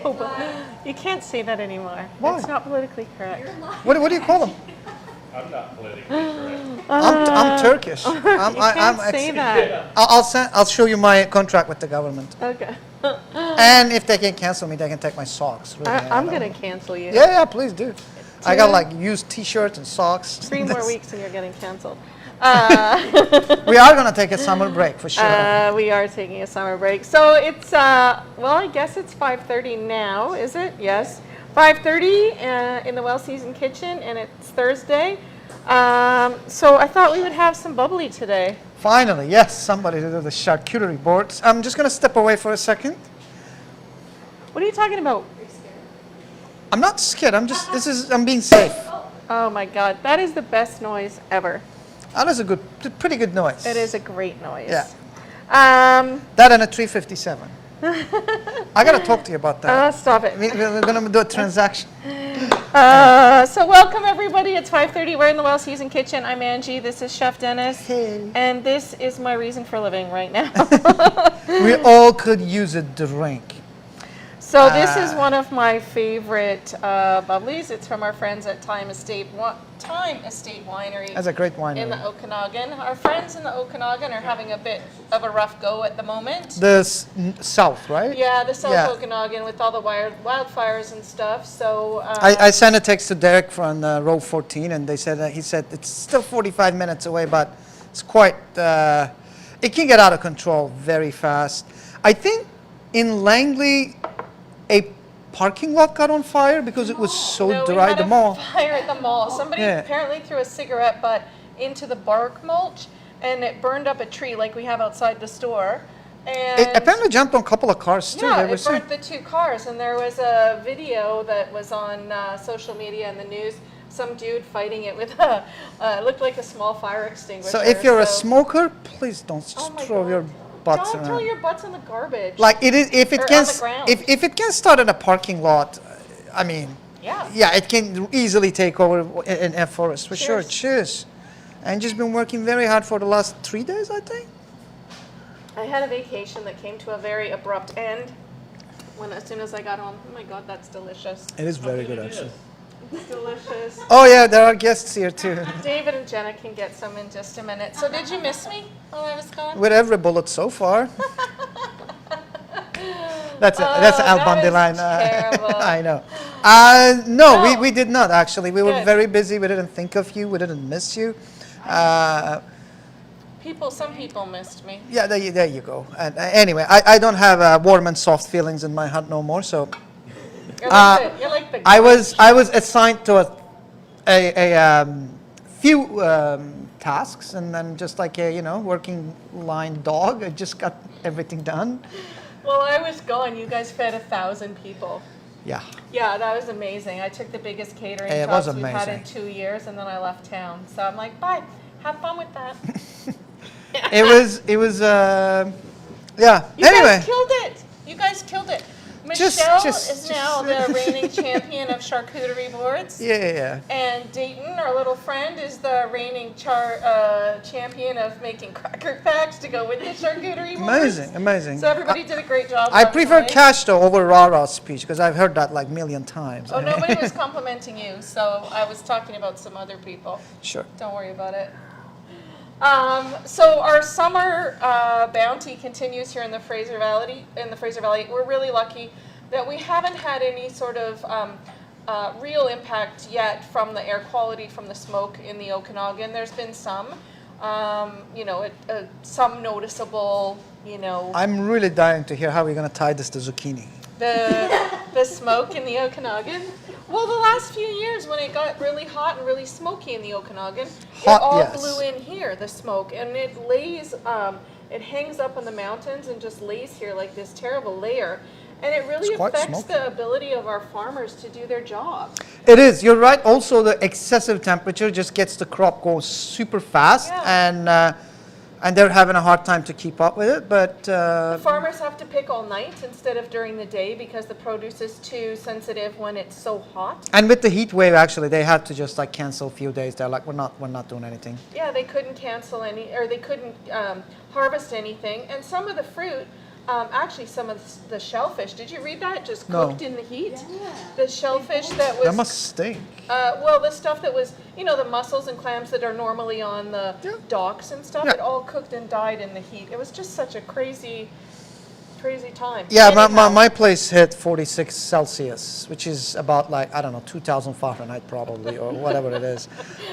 Oh, but you can't say that anymore. Why? It's not politically correct. What do you call them? I'm not politically correct. I'm Turkish. You can't say that. I'll show you my contract with the government. Okay. And if they can cancel me, they can take my socks. Really, I'm going to cancel you. Yeah, please do. I got like used T-shirts and socks. 3 more weeks and you're getting canceled. We are going to take a summer break for sure. We are taking a summer break. So it's, well, I guess it's 5:30 now, is it? Yes. 5:30 in the well-seasoned kitchen, and it's Thursday. So I thought we would have some bubbly today. Finally, yes, somebody to do the charcuterie boards. I'm just going to step away for a second. What are you talking about? I'm not scared. I'm being safe. Oh my God, that is the best noise ever. That is a pretty good noise. It is a great noise. Yeah. That and a 357. I got to talk to you about that. Stop it. We're going to do a transaction. So welcome everybody. It's 5:30. We're in the well-seasoned kitchen. I'm Angie. This is Chef Deniz. Hey. And this is my reason for living right now. We all could use a drink. So this is one of my favorite bubblies. It's from our friends at Time Estate Winery. That's a great winery. In the Okanagan. Our friends in the Okanagan are having a bit of a rough go at the moment. The south, right? Yeah, the South Okanagan with all the wildfires and stuff. So I sent a text to Derek from row 14, and he said it's still 45 minutes away, but it's quite. It can get out of control very fast. I think in Langley, a parking lot got on fire because it was so dry. The mall. Fire at the mall. Somebody apparently threw a cigarette butt into the bark mulch, and it burned up a tree like we have outside the store. And it apparently jumped on a couple of cars too. Yeah, it burnt the 2 cars, and there was a video that was on social media and the news. Some dude fighting it with it looked like a small fire extinguisher. So if you're a smoker, please don't throw your butts around. Don't throw your butts in the garbage. Like it is, if it can start in a parking lot, I mean, it can easily take over an forest for sure. Cheers. Angie's been working very hard for the last 3 days, I think. I had a vacation that came to a very abrupt end as soon as I got home. Oh my God, that's delicious. It is very good, actually. It's delicious. Oh yeah, there are guests here too. David and Jenna can get some in just a minute. So did you miss me while I was gone? With every bullet so far. That's Al Bundy line. Terrible. I know. No, we did not actually. We were very busy. We didn't think of you. We didn't miss you. Some people missed me. Yeah, there you go. And anyway, I don't have warm and soft feelings in my heart no more. So. You're like the I was assigned to a few tasks, and then just like a working line dog, I just got everything done. Well, I was gone. You guys fed 1,000 people. Yeah. Yeah, that was amazing. I took the biggest catering jobs we've had in 2 years, and then I left town. So I'm like, bye. Have fun with that. It was yeah. You guys killed it. You guys killed it. Michelle is now the reigning champion of charcuterie boards. Yeah. And Dayton, our little friend, is the reigning champion of making cracker packs to go with the charcuterie boards. Amazing. So everybody did a great job. I prefer Cash though over Rara's speech because I've heard that like a million times. Oh, nobody was complimenting you, so I was talking about some other people. Sure. Don't worry about it. So our summer bounty continues here in the Fraser Valley. We're really lucky that we haven't had any sort of real impact yet from the air quality from the smoke in the Okanagan. There's been some, some noticeable, I'm really dying to hear how we're going to tie this to zucchini. The smoke in the Okanagan. Well, the last few years when it got really hot and really smoky in the Okanagan, it all blew in here, the smoke, and it lays, it hangs up on the mountains and just lays here like this terrible layer. And it really affects the ability of our farmers to do their job. It is. You're right. Also, the excessive temperature just gets the crop going super fast, and they're having a hard time to keep up with it. But the farmers have to pick all night instead of during the day because the produce is too sensitive when it's so hot. And with the heat wave, actually, they had to just like cancel a few days. They're like, we're not doing anything. Yeah, they couldn't cancel they couldn't harvest anything. And some of the fruit, actually some of the shellfish. Did you read that? Just No. cooked in the heat. Yeah. The shellfish that was. That must stink. Well, the stuff that was, the mussels and clams that are normally on the docks and stuff, Yeah. it all cooked and died in the heat. It was just such a crazy time. Yeah, Anyhow, my place hit 46 Celsius, which is about like, I don't know, 2,000 Fahrenheit probably, or whatever it is.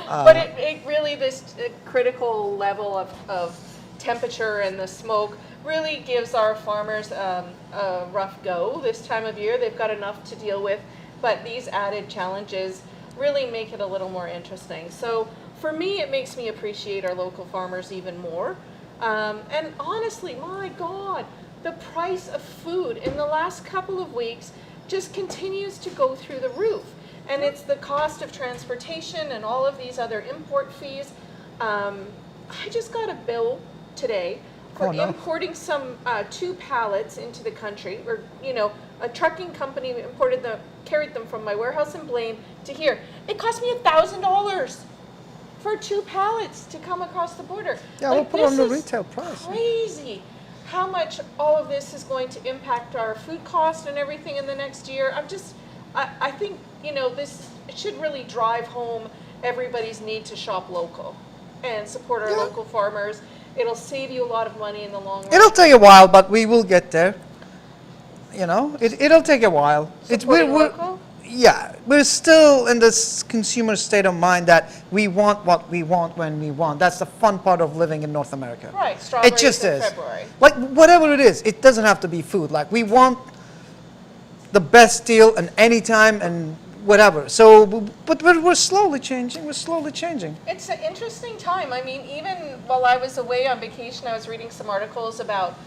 But it really, this critical level of temperature and the smoke really gives our farmers a rough go this time of year. They've got enough to deal with, but these added challenges really make it a little more interesting. So for me, it makes me appreciate our local farmers even more. And honestly, my God, the price of food in the last couple of weeks just continues to go through the roof. And it's the cost of transportation and all of these other import fees. I just got a bill today for importing some 2 pallets into the country, or a trucking company carried them from my warehouse in Blaine to here. It cost me $1,000 for 2 pallets to come across the border. Yeah, we'll put on the retail price. Crazy how much all of this is going to impact our food cost and everything in the next year. I think this should really drive home everybody's need to shop local and support our local farmers. It'll save you a lot of money in the long run. It'll take a while, but we will get there. It'll take a while. Supporting local? Yeah, we're still in this consumer state of mind that we want what we want when we want. That's the fun part of living in North America. Right, strawberries it just in is. February. Like whatever it is, it doesn't have to be food. Like we want the best deal and anytime and whatever. So, but we're slowly changing. We're slowly changing. It's an interesting time. I mean, even while I was away on vacation, I was reading some articles about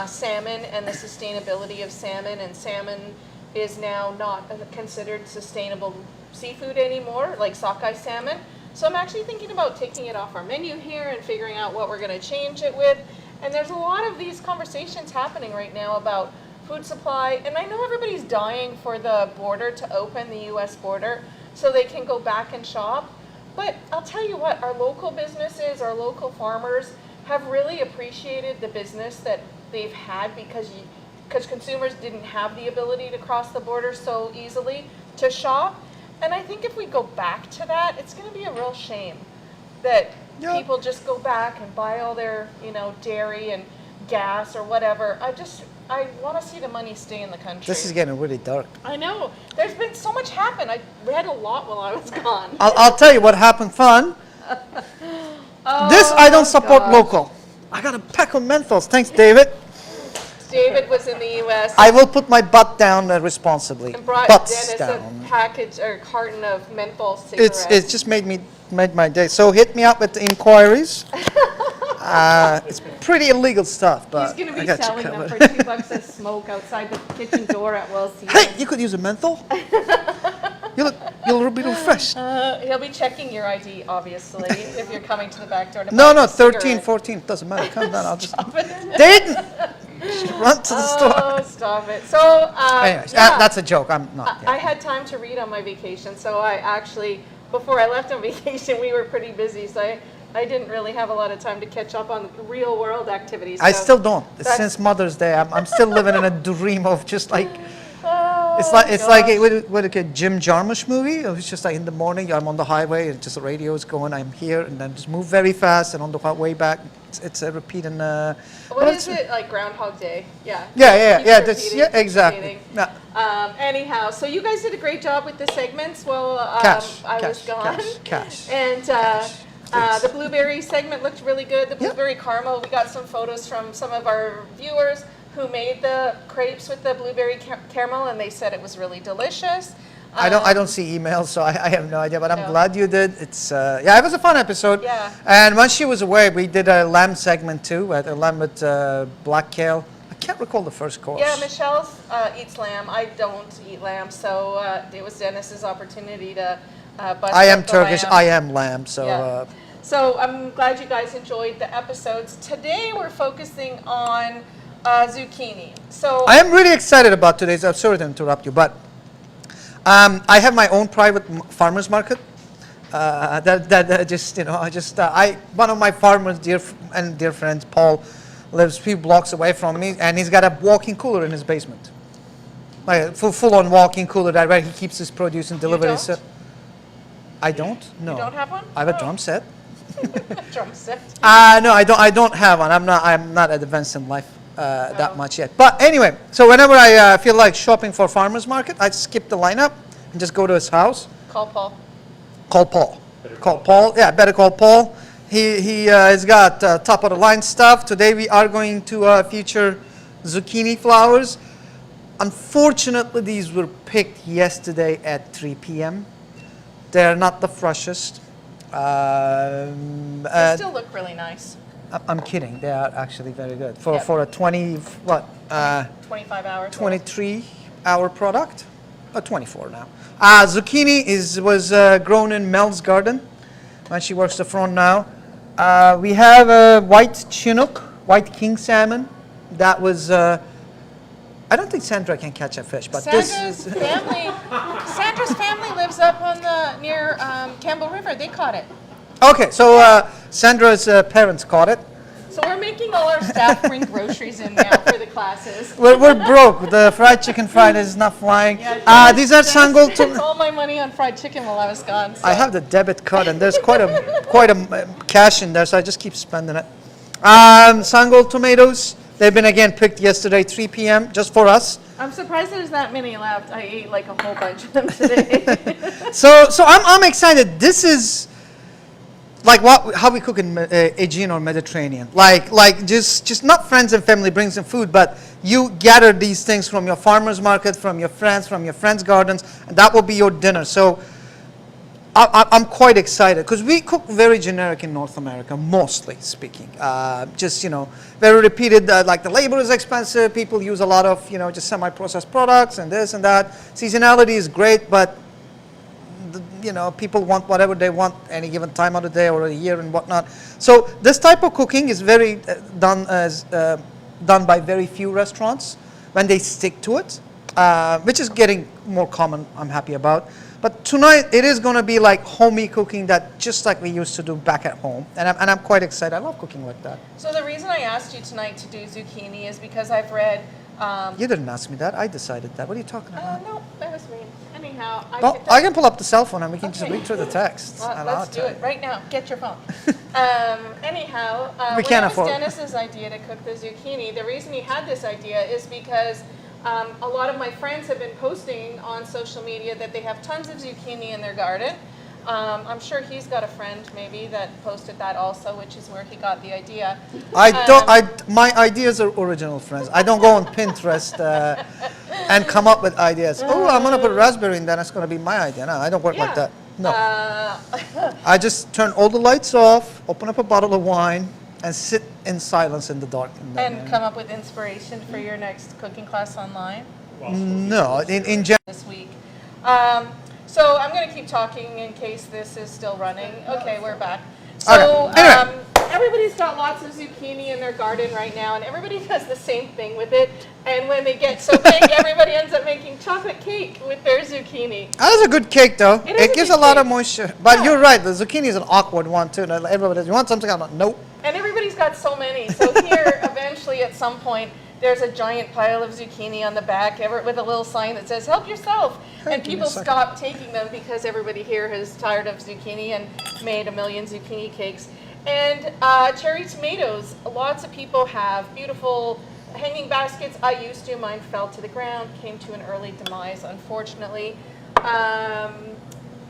salmon and the sustainability of salmon, and salmon is now not considered sustainable seafood anymore, like sockeye salmon. So I'm actually thinking about taking it off our menu here and figuring out what we're going to change it with. And there's a lot of these conversations happening right now about food supply, and I know everybody's dying for the border to open, the U.S. border, so they can go back and shop. But I'll tell you what, our local businesses, our local farmers have really appreciated the business that they've had because consumers didn't have the ability to cross the border so easily to shop. And I think if we go back to that, it's going to be a real shame that people just go back and buy all their, dairy and gas or whatever. I want to see the money stay in the country. This is getting really dark. I know. There's been so much happen. I read a lot while I was gone. I'll tell you what happened fun. This I don't support local. I got a pack of menthols. Thanks, David. David was in the U.S. I will put my butt down responsibly. and brought Butts Dennis down. a package or carton of menthol cigarettes. It's just made my day. So hit me up with the inquiries. It's pretty illegal stuff, but He's going to I be got you selling them covered. for $2 a smoke outside the kitchen door at Wells Season. Hey, you could use a menthol. You'll be refreshed. He'll be checking your ID, obviously, if you're coming to the back door to buy No, a 13, cigarette. 14, doesn't matter. Come down, I'll just... Stop it. Dayton! Run to the store. Oh, stop it. So, Anyways, yeah, that's a joke. I'm not. I had time to read on my vacation, so I actually, before I left on vacation, we were pretty busy, so I didn't really have a lot of time to catch up on real world activities. I so still don't. that's- Since Mother's Day, I'm still living in a dream of just like... Oh, It's like gosh. what a Jim Jarmusch movie. It was just like in the morning, I'm on the highway, and just the radio is going. I'm here, and then just move very fast, and on the way back, it's a repeat. And What is it, like Groundhog Day? Yeah. Yeah. Keeps That's repeating, keeps exactly. repeating. Yeah. Anyhow, so you guys did a great job with the segments while I was gone. Cash. And the blueberry segment looked really good. The blueberry caramel, we got some photos from some of our viewers who made the crepes with the blueberry caramel, and they said it was really delicious. I don't see emails, so I have no idea. But I'm No. glad you did. It's it was a fun episode. Yeah. And when she was away, we did a lamb segment too. A lamb with black kale. I can't recall the first course. Yeah, Michelle eats lamb. I don't eat lamb, so it was Dennis's opportunity to bust I am up the Turkish. lamb. I am lamb. So. Yeah. So I'm glad you guys enjoyed the episodes. Today we're focusing on zucchini. So I am really excited about today's. I'm sorry to interrupt you, but I have my own private farmers market. That just one of my farmers, dear friends, Paul, lives a few blocks away from me, and he's got a walk-in cooler in his basement. Like a full-on walk-in cooler that where he keeps his produce and delivers it. I don't. No. You don't have one? I have a drum set. Drum set. No, I don't have one. I'm not advanced in life that much yet. But anyway, so whenever I feel like shopping for farmers market, I skip the lineup and just go to his house. Call Paul. Call Paul. Call Paul. Yeah, better call Paul. He has got top of the line stuff. Today we are going to feature zucchini flowers. Unfortunately, these were picked yesterday at 3 p.m. They're not the freshest. They still look really nice. I'm kidding. They are actually very good for a 25 hours. 23-hour product, or 24 now. Zucchini was grown in Mel's garden, and she works the front now. We have a white Chinook, white king salmon. That was. I don't think Sandra can catch a fish, but Sandra's family lives up on the near Campbell River. They caught it. Okay, so Sandra's parents caught it. So we're making all our staff bring groceries in now for the classes. We're broke. The fried chicken Friday is not flying. Yeah, these are Sungold spent all my money on fried chicken while I was gone. So. I have the debit card, and there's quite a cash in there, so I just keep spending it. Sungold tomatoes. They've been again picked yesterday, 3 p.m. just for us. I'm surprised there's that many left. I ate like a whole bunch of them today. So I'm excited. This is like how we cook in Aegean or Mediterranean. Like just not friends and family brings in food, but you gather these things from your farmers market, from your friends' gardens, and that will be your dinner. So I'm quite excited because we cook very generic in North America, mostly speaking. Just, very repeated, like the labor is expensive. People use a lot of, just semi-processed products and this and that. Seasonality is great, but, people want whatever they want any given time of the day or a year and whatnot. So this type of cooking is very done by very few restaurants when they stick to it, which is getting more common, I'm happy about. But tonight it is going to be like homey cooking that just like we used to do back at home, and I'm quite excited. I love cooking like that. So the reason I asked you tonight to do zucchini is because I've read. You didn't ask me that. I decided that. What are you talking about? No, that was me. Anyhow, I can pull up the cell phone and we can just read through the text. Let's do it right now. Get your phone. Anyhow, we can't afford. Dennis's idea to cook the zucchini. The reason he had this idea is because. A lot of my friends have been posting on social media that they have tons of zucchini in their garden. I'm sure he's got a friend maybe that posted that also, which is where he got the idea. My ideas are original, friends. I don't go on Pinterest and come up with ideas. Oh, I'm gonna put raspberry in there. That's gonna be my idea. No, I don't work like that. No. I just turn all the lights off, open up a bottle of wine, and sit in silence in the dark. And come up with inspiration for your next cooking class online? No, in general. This week. So I'm going to keep talking in case this is still running. Okay, we're back. So okay. Anyway. Everybody's got lots of zucchini in their garden right now, and everybody does the same thing with it. And when they get so big, everybody ends up making chocolate cake with their zucchini. That is a good cake, though. It gives a lot of moisture. But yeah. You're right, the zucchini is an awkward one, too. Everybody says, you want something? I'm like, nope. And everybody's got so many. So here, eventually, at some point, there's a giant pile of zucchini on the back with a little sign that says, help yourself. And people stop taking them because everybody here is tired of zucchini and made a million zucchini cakes. And cherry tomatoes. Lots of people have beautiful hanging baskets. I used to. Mine fell to the ground, came to an early demise, unfortunately.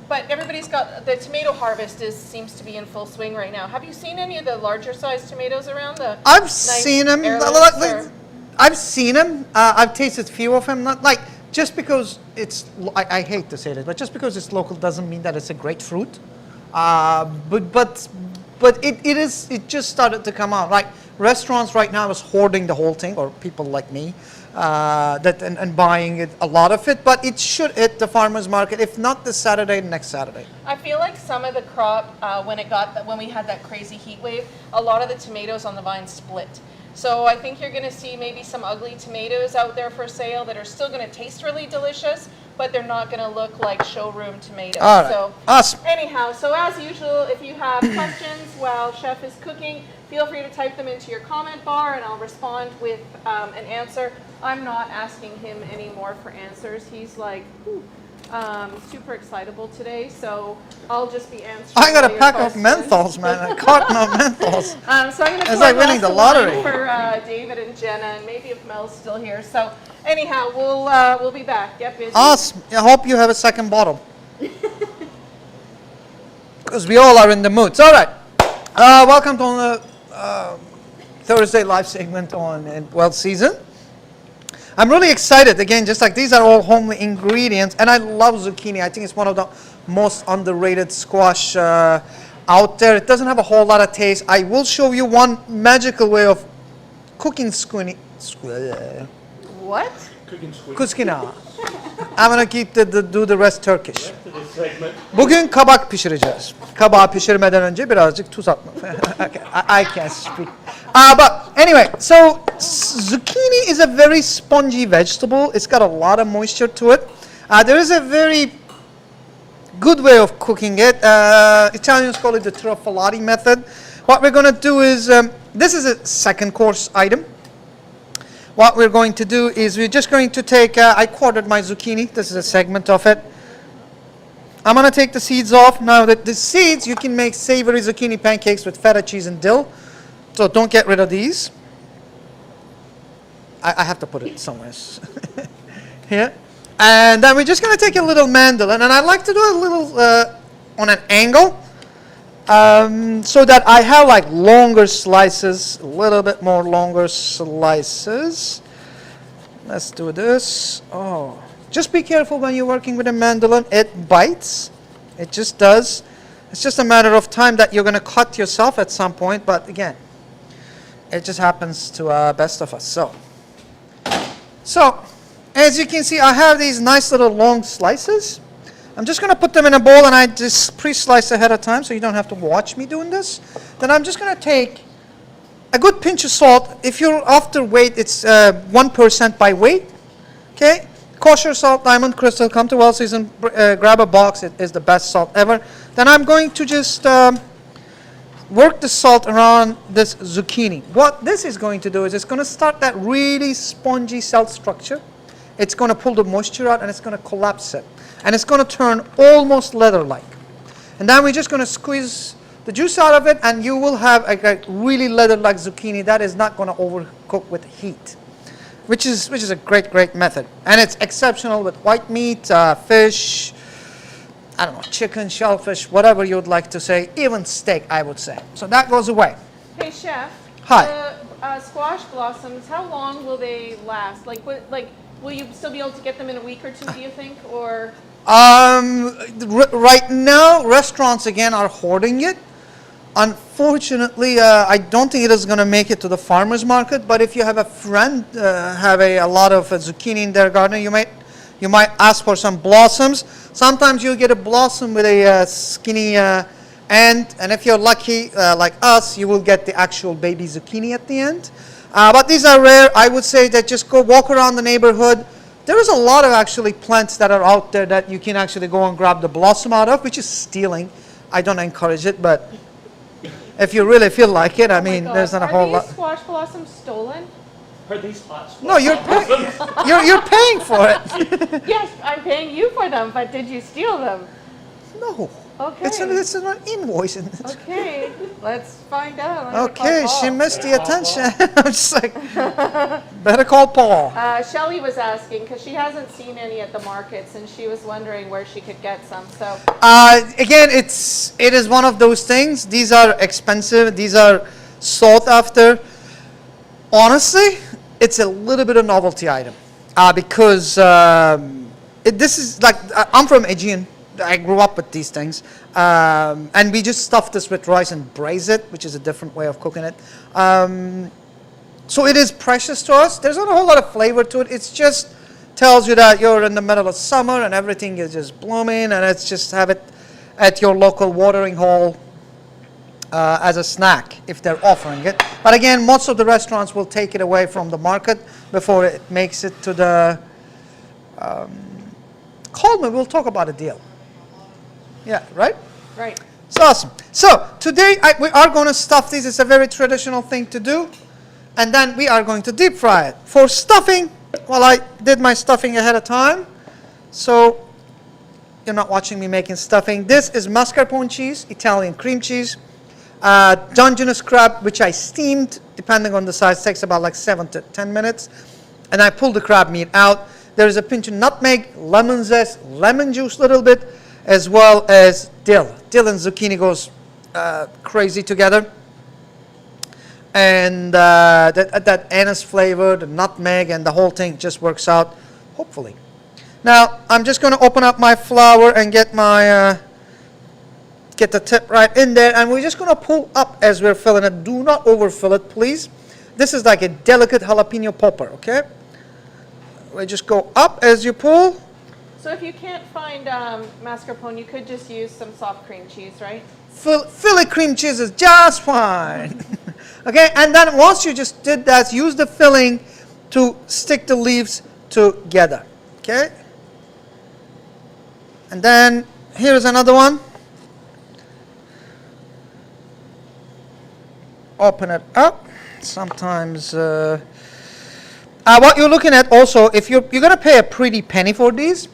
But everybody's got, the tomato harvest seems to be in full swing right now. Have you seen any of the larger sized tomatoes around? I've seen them. I've seen them. I've tasted a few of them. Not like, just because it's, I hate to say this, but just because it's local doesn't mean that it's a great fruit. But it just started to come out. Like restaurants right now is hoarding the whole thing, or people like me, and buying it, a lot of it. But it should hit the farmers market, if not this Saturday, next Saturday. I feel like some of the crop, when we had that crazy heat wave, a lot of the tomatoes on the vine split. So I think you're going to see maybe some ugly tomatoes out there for sale that are still going to taste really delicious, but they're not going to look like showroom tomatoes. All right. So Awesome. anyhow, so as usual, if you have questions while Chef is cooking, feel free to type them into your comment bar and I'll respond with an answer. I'm not asking him anymore for answers. He's like, super excitable today, so I'll just be answering. I got a your pack questions. of menthols, man. A carton of menthols. So I'm going to It's like winning the lottery. for David and Jenna, and maybe if Mel's still here. So anyhow, we'll be back. Get busy. Awesome. I hope you have a second bottle. Because we all are in the mood. All right. Welcome to the Thursday live segment on Well Season. I'm really excited. Again, just like these are all homely ingredients, and I love zucchini. I think it's one of the most underrated squash out there. It doesn't have a whole lot of taste. I will show you one magical way of cooking zucchini. What? Cooking squid. Kuskina. I'm gonna keep do the rest Turkish. To this segment. Bugün kabak pişireceğiz. Kabağı pişirmeden önce birazcık tuz atma. Okay, I can't speak. But anyway, so zucchini is a very spongy vegetable. It's got a lot of moisture to it. There is a very good way of cooking it. Italians call it the Trifolati method. What we're going to do is, this is a second course item. What we're going to do is we're just going to take, I quartered my zucchini. This is a segment of it. I'm going to take the seeds off. Now that the seeds, you can make savory zucchini pancakes with feta cheese and dill. So don't get rid of these. I have to put it somewhere. Here. And then we're just going to take a little mandolin. And I like to do a little on an angle. So that I have like longer slices, a little bit more longer slices. Let's do this. Oh, just be careful when you're working with a mandolin. It bites. It just does. It's just a matter of time that you're going to cut yourself at some point. But again, it just happens to best of us. So, as you can see, I have these nice little long slices. I'm just going to put them in a bowl, and I just pre-slice ahead of time so you don't have to watch me doing this. Then I'm just going to take a good pinch of salt. If you're after weight, it's 1% by weight. Okay? Kosher salt, diamond crystal, come to Well Season, grab a box. It is the best salt ever. Then I'm going to just work the salt around this zucchini. What this is going to do is it's going to start that really spongy cell structure. It's going to pull the moisture out, and it's going to collapse it. And it's going to turn almost leather-like. And then we're just going to squeeze the juice out of it, and you will have a really leather-like zucchini that is not going to overcook with heat, which is a great method. And it's exceptional with white meat, fish, I don't know, chicken, shellfish, whatever you would like to say, even steak, I would say. So that goes away. Hey, Chef. Hi. The squash blossoms, how long will they last? Will you still be able to get them in a week or two, do you think, or? Right now, restaurants again are hoarding it. Unfortunately, I don't think it is going to make it to the farmer's market. But if you have a friend have a lot of zucchini in their garden, you might ask for some blossoms. Sometimes you'll get a blossom with a skinny end, and if you're lucky, like us, you will get the actual baby zucchini at the end. But these are rare. I would say that just go walk around the neighborhood. There is a lot of actually plants that are out there that you can actually go and grab the blossom out of, which is stealing. I don't encourage it, but if you really feel like it, I mean, there's not a whole lot. Are these squash blossoms stolen? Are these hot squash? No, you're paying for it. Yes, I'm paying you for them, but did you steal them? No. Okay. It's an invoice. Okay, let's find out. I'm gonna Okay, call she Paul. missed the attention. I'm just like, better call Paul. Shelly was asking because she hasn't seen any at the markets, and she was wondering where she could get some. So Again, it is one of those things. These are expensive. These are sought after. Honestly, it's a little bit of novelty item because this is like I'm from Aegean. I grew up with these things, and we just stuff this with rice and braise it, which is a different way of cooking it. So it is precious to us. There's not a whole lot of flavor to it. It just tells you that you're in the middle of summer and everything is just blooming, and it's just have it at your local watering hole. as a snack if they're offering it. But again, most of the restaurants will take it away from the market before it makes it to the... call me, we'll talk about a deal. Yeah, right? Right. It's awesome. So today we are going to stuff these. It's a very traditional thing to do. And then we are going to deep fry it. For stuffing, well, I did my stuffing ahead of time. So you're not watching me making stuffing. This is mascarpone cheese, Italian cream cheese. Dungeness crab, which I steamed, depending on the size, takes about like 7 to 10 minutes. And I pulled the crab meat out. There is a pinch of nutmeg, lemon zest, lemon juice a little bit, as well as dill. Dill and zucchini goes crazy together. And that anise flavor, the nutmeg, and the whole thing just works out, hopefully. Now, I'm just going to open up my flour and get my... get the tip right in there, and we're just going to pull up as we're filling it. Do not overfill it, please. This is like a delicate jalapeno popper, okay? We just go up as you pull. So if you can't find mascarpone, you could just use some soft cream cheese, right? Fillet cream cheese is just fine. Okay, and then once you just did that, use the filling to stick the leaves together. Okay? And then here's another one. Open it up. Sometimes what you're looking at also, if you're going to pay a pretty penny for these,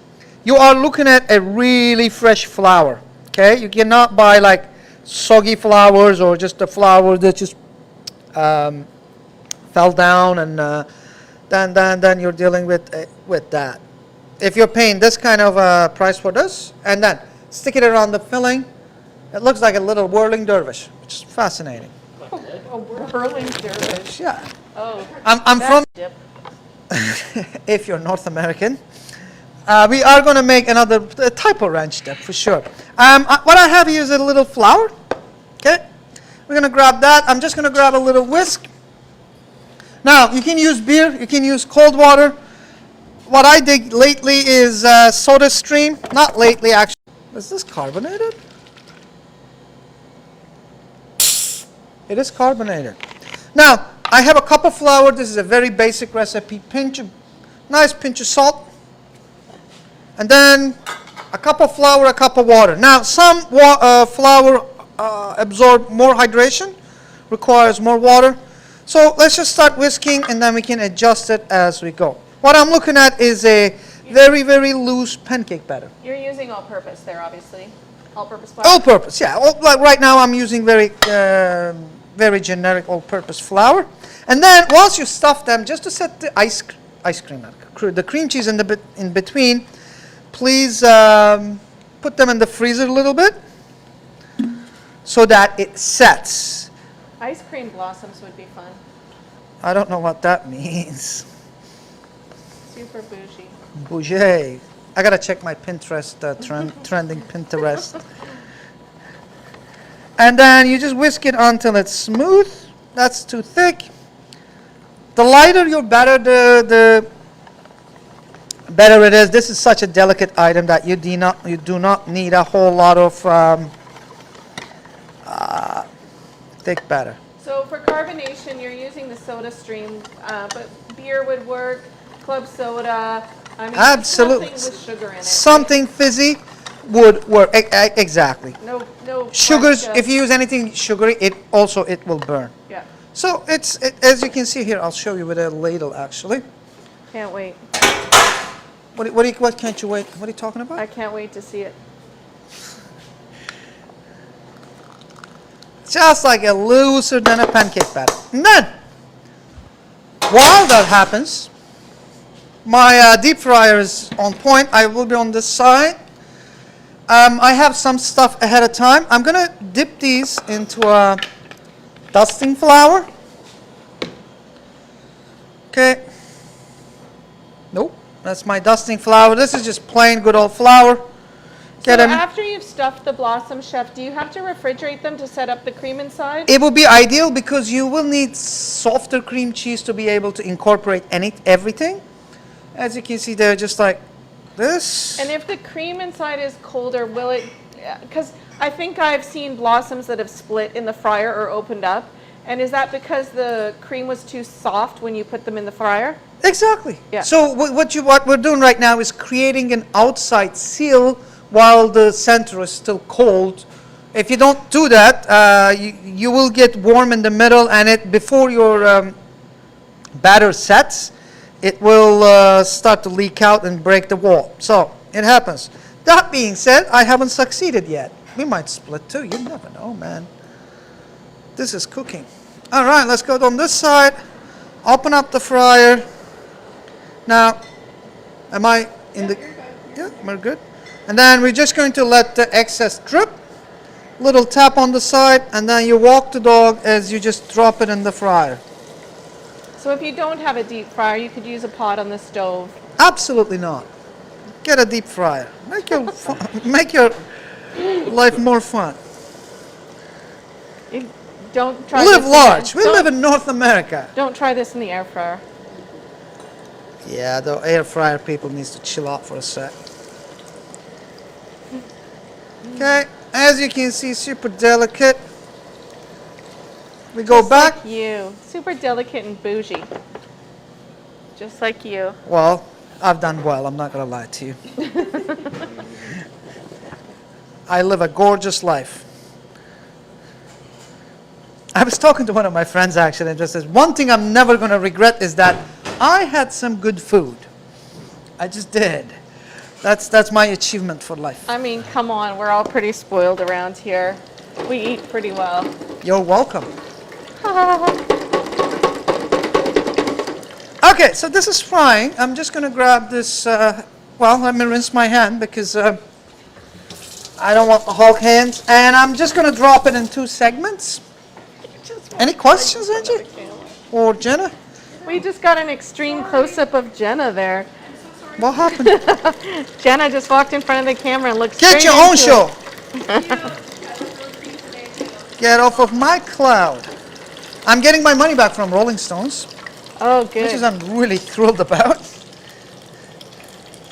you are looking at a really fresh flour. Okay, you cannot buy like soggy flours or just a flour that just fell down, and then you're dealing with that. If you're paying this kind of price for this, and then stick it around the filling, it looks like a little whirling dervish, which is fascinating. A whirling dervish. Yeah. Oh, I'm from, dip. if you're North American, we are going to make another type of ranch dip for sure. What I have here is a little flour. Okay. We're going to grab that. I'm just going to grab a little whisk. Now, you can use beer. You can use cold water. What I did lately is soda stream. Not lately, actually. Is this carbonated? It is carbonated. Now, I have a cup of flour. This is a very basic recipe. Nice pinch of salt. And then a cup of flour, a cup of water. Now, some flour absorb more hydration, requires more water. So let's just start whisking, and then we can adjust it as we go. What I'm looking at is a very, very loose pancake batter. You're using all-purpose there, obviously. All-purpose flour. All-purpose, yeah. Like right now, I'm using very generic all-purpose flour. And then once you stuff them, just to set the ice cream, the cream cheese in between, please put them in the freezer a little bit so that it sets. Ice cream blossoms would be fun. I don't know what that means. Super bougie. Bougie. I gotta check my Pinterest, trending Pinterest. And then you just whisk it until it's smooth. That's too thick. The lighter your batter, the better it is. This is such a delicate item that you do not need a whole lot of thick batter. So for carbonation, you're using the soda stream, but beer would work, club soda. I mean, Absolutely. Something with sugar in it. Something fizzy would work. Exactly. No. Sugars. fresh, If you use anything sugary, it will burn. Yeah. So as you can see here, I'll show you with a ladle actually. Can't wait. What can't you wait? What are you talking about? I can't wait to see it. Just like a looser than a pancake batter. And then, while that happens, my deep fryer is on point. I will be on this side. I have some stuff ahead of time. I'm going to dip these into a dusting flour. Okay. Nope, that's my dusting flour. This is just plain good old flour. So after you've stuffed the blossom, Chef, do you have to refrigerate them to set up the cream inside? It will be ideal because you will need softer cream cheese to be able to incorporate everything. As you can see, they're just like this. And if the cream inside is colder, will it because I think I've seen blossoms that have split in the fryer or opened up. And is that because the cream was too soft when you put them in the fryer? Exactly. Yeah. So what we're doing right now is creating an outside seal while the center is still cold. If you don't do that, you will get warm in the middle, and before your batter sets, it will start to leak out and break the wall. So it happens. That being said, I haven't succeeded yet. We might split too. You never know, man. This is cooking. All right, let's go on this side. Open up the fryer. Now, am I in the? Yeah, we're good. And then we're just going to let the excess drip. Little tap on the side, and then you walk the dog as you just drop it in the fryer. So if you don't have a deep fryer, you could use a pot on the stove. Absolutely not. Get a deep fryer. Make your life more fun. Don't try Live this large. We live in North America. Don't try this in the air fryer. Yeah, the air fryer people needs to chill out for a sec. Okay, as you can see, super delicate. We go Just back. like you. Super delicate and bougie. Just like you. Well, I've done well. I'm not going to lie to you. I live a gorgeous life. I was talking to one of my friends actually, and just says, one thing I'm never going to regret is that I had some good food. I just did. That's my achievement for life. I mean, come on. We're all pretty spoiled around here. We eat pretty well. You're welcome. Okay, so this is frying. I'm just going to grab this, well, let me rinse my hand because I don't want the hog hands. And I'm just going to drop it in 2 segments. Any questions, Angie? Or Jenna? We just got an extreme close-up of Jenna there. What happened? Jenna just walked in front of the camera and looked Get straight your own into show. it. Get off of my cloud. I'm getting my money back from Rolling Stones, Oh, good. which is I'm really thrilled about.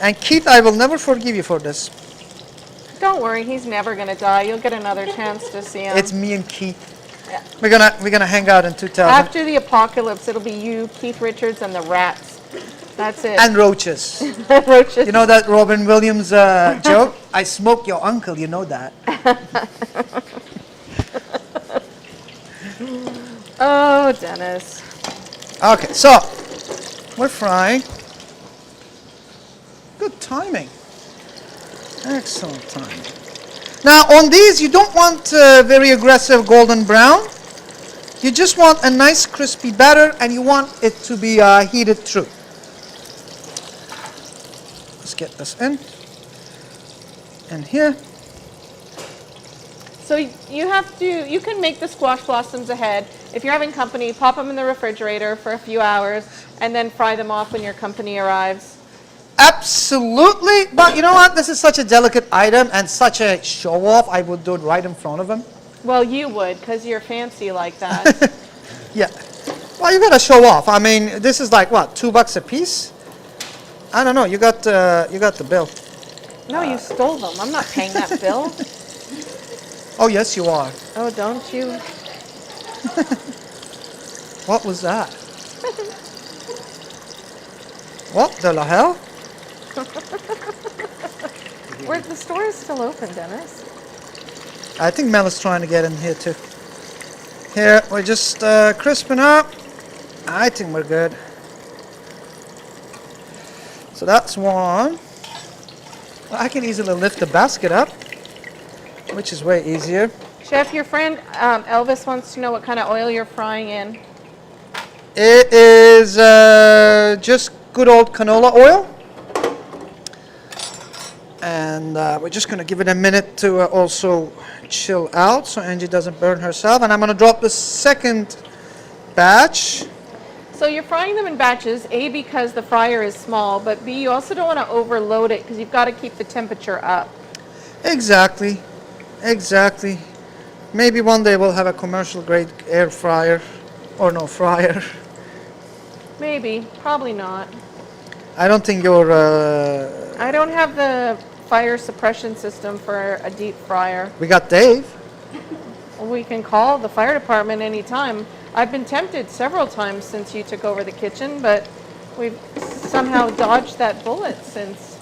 And Keith, I will never forgive you for this. Don't worry, he's never going to die. You'll get another chance to see him. It's me and Keith. Yeah. We're gonna hang out in 2000. After the apocalypse, it'll be you, Keith Richards, and the rats. That's it. And roaches. Roaches. You know that Robin Williams joke? I smoked your uncle, you know that. Oh, Dennis. Okay, so we're frying. Good timing. Excellent timing. Now on these, you don't want very aggressive golden brown. You just want a nice crispy batter, and you want it to be heated through. Let's get this in here. So you can make the squash blossoms ahead. If you're having company, pop them in the refrigerator for a few hours and then fry them off when your company arrives. Absolutely, but you know what? This is such a delicate item and such a show-off. I would do it right in front of him. Well, you would, because you're fancy like that. Yeah. Well, you gotta show off. I mean, this is like what, $2 a piece? I don't know. You got the bill. No, you stole them. I'm not paying that bill. Oh yes, you are. Oh, don't you? What was that? What the hell? The store is still open, Dennis. I think Mel is trying to get in here too. Here, we're just crisping up. I think we're good. So that's one. Well, I can easily lift the basket up, which is way easier. Chef, your friend Elvis wants to know what kind of oil you're frying in. It is just good old canola oil. And we're just going to give it a minute to also chill out so Angie doesn't burn herself. And I'm going to drop the second batch. So you're frying them in batches, A, because the fryer is small, but B, you also don't want to overload it because you've got to keep the temperature up. Exactly. Exactly. Maybe one day we'll have a commercial grade air fryer. Or no, fryer. Maybe. Probably not. I don't think your... I don't have the fire suppression system for a deep fryer? We got Dave. We can call the fire department anytime. I've been tempted several times since you took over the kitchen, but we've somehow dodged that bullet since.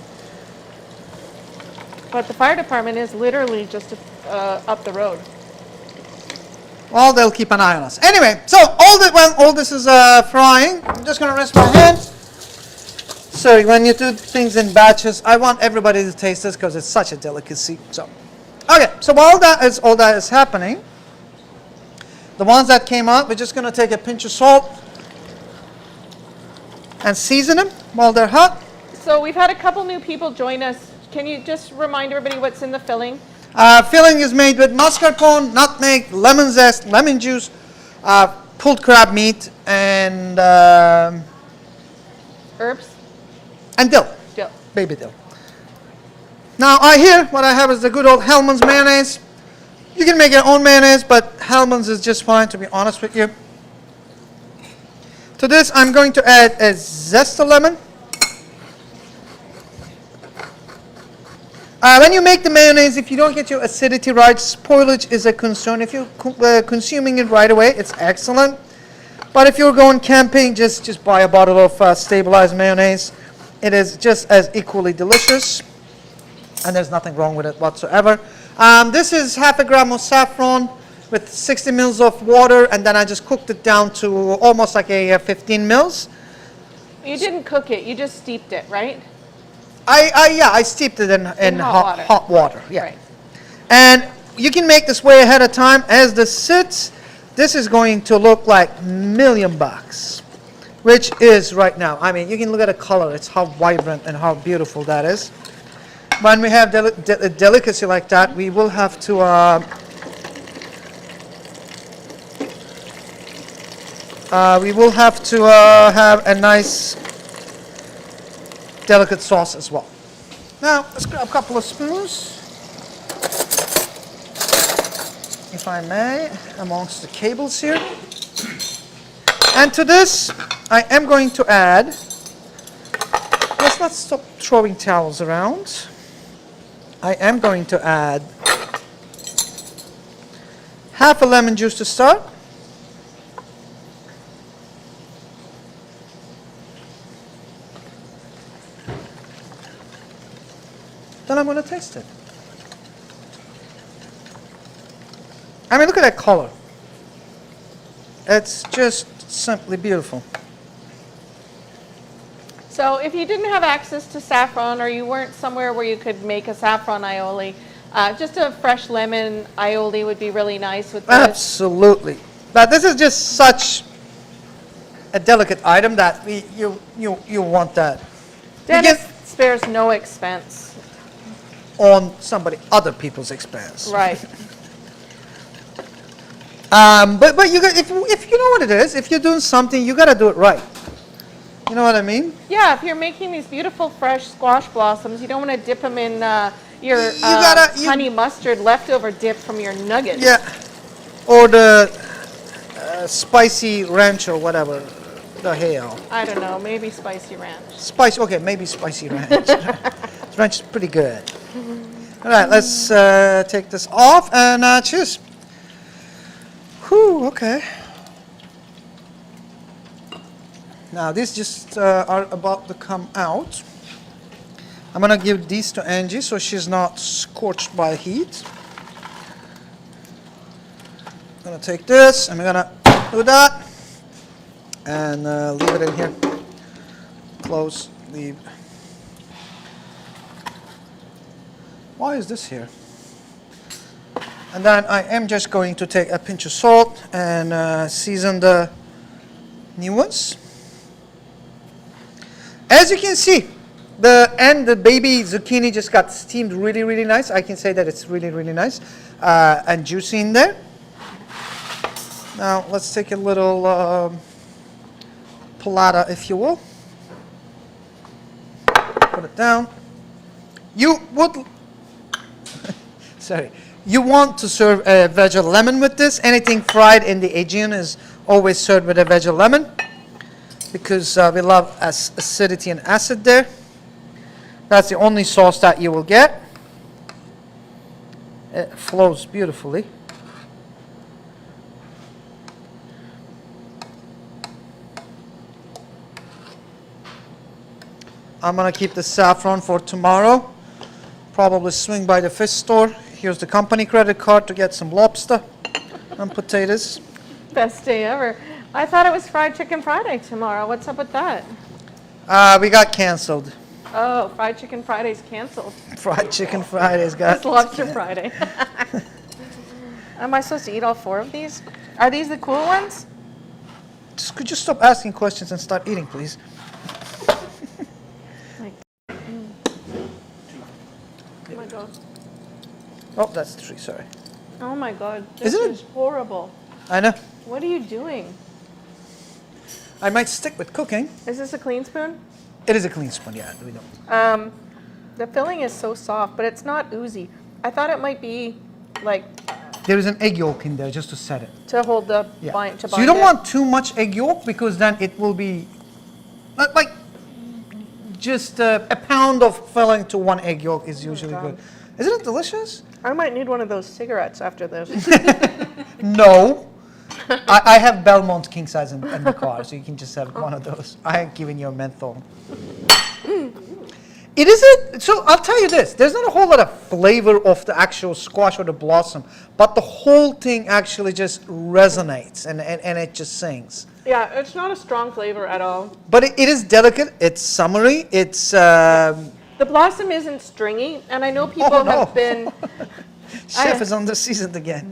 But the fire department is literally just up the road. Well, they'll keep an eye on us. Anyway, so when all this is frying, I'm just going to rest my hands. So when you do things in batches, I want everybody to taste this because it's such a delicacy. So, okay, so while all that is happening, the ones that came out, we're just going to take a pinch of salt and season them while they're hot. So we've had a couple new people join us. Can you just remind everybody what's in the filling? Filling is made with mascarpone, nutmeg, lemon zest, lemon juice, pulled crab meat, and Herbs? and dill, Dill. baby dill. Now what I have is the good old Hellmann's mayonnaise. You can make your own mayonnaise, but Hellmann's is just fine, to be honest with you. To this, I'm going to add a zest of lemon. When you make the mayonnaise, if you don't get your acidity right, spoilage is a concern. If you're consuming it right away, it's excellent. But if you're going camping, just buy a bottle of stabilized mayonnaise. It is just as equally delicious, and there's nothing wrong with it whatsoever. This is half a gram of saffron with 60 mils of water, and then I just cooked it down to almost like a 15 mils. You didn't cook it, you just steeped it, right? I steeped it in hot water. Yeah. Right. And you can make this way ahead of time. As this sits, this is going to look like $1,000,000, which is right now. I mean, you can look at the color. It's how vibrant and how beautiful that is. When we have a delicacy like that, we will have to have a nice delicate sauce as well. Now, let's grab a couple of spoons, if I may, amongst the cables here. And to this, I am going to add, let's stop throwing towels around. I am going to add half a lemon juice to start. Then I'm going to taste it. I mean, look at that color. It's just simply beautiful. So if you didn't have access to saffron, or you weren't somewhere where you could make a saffron aioli, just a fresh lemon aioli would be really nice with this. Absolutely. But this is just such a delicate item that you want that. Dennis spares no expense. On other people's expense. Right. But you got, if you know what it is, if you're doing something, you got to do it right. You know what I mean? Yeah, if you're making these beautiful fresh squash blossoms, you don't want to dip them in your honey mustard leftover dip from your nuggets. Yeah. Or the spicy ranch or whatever the hell. I don't know, maybe spicy ranch. Okay, maybe spicy ranch. Ranch is pretty good. All right, let's take this off and cheers. Whew, okay. Now these just are about to come out. I'm gonna give these to Angie so she's not scorched by heat. I'm gonna take this and we're gonna do that and leave it in here. Close, leave. Why is this here? And then I am just going to take a pinch of salt and season the new ones. As you can see, the baby zucchini just got steamed really, really nice. I can say that it's really, really nice and juicy in there. Now let's take a little palata, if you will. Put it down. You would, sorry, you want to serve a veg of lemon with this. Anything fried in the Aegean is always served with a veg of lemon because we love acidity and acid there. That's the only sauce that you will get. It flows beautifully. I'm gonna keep the saffron for tomorrow. Probably swing by the fish store. Here's the company credit card to get some lobster and potatoes. Best day ever. I thought it was Fried Chicken Friday tomorrow. What's up with that? We got canceled. Oh, Fried Chicken Friday's canceled. Fried Chicken Fridays got. It's Lobster Friday. Am I supposed to eat all 4 of these? Are these the cool ones? Could you stop asking questions and start eating, please? Like, Oh my god. Oh, that's 3, sorry. Oh my god. This Isn't it? is horrible. I know. What are you doing? I might stick with cooking. Is this a clean spoon? It is a clean spoon, yeah. We don't. The filling is so soft, but it's not oozy. I thought it might be like There is an egg yolk in there just to set it. to hold the Yeah. bind to So bind you don't it. want too much egg yolk because then it will be like just a pound of filling to 1 egg yolk is usually God. good. Isn't it delicious? I might need one of those cigarettes after this. No. I have Belmont king size in the car, so you can just have one of those. I ain't giving you a menthol. It isn't, so I'll tell you this, there's not a whole lot of flavor of the actual squash or the blossom, but the whole thing actually just resonates and it just sings. Yeah, it's not a strong flavor at all. But it is delicate, it's summery, it's, The blossom isn't stringy, and I know people Oh, no. have been, chef is under seasoned again.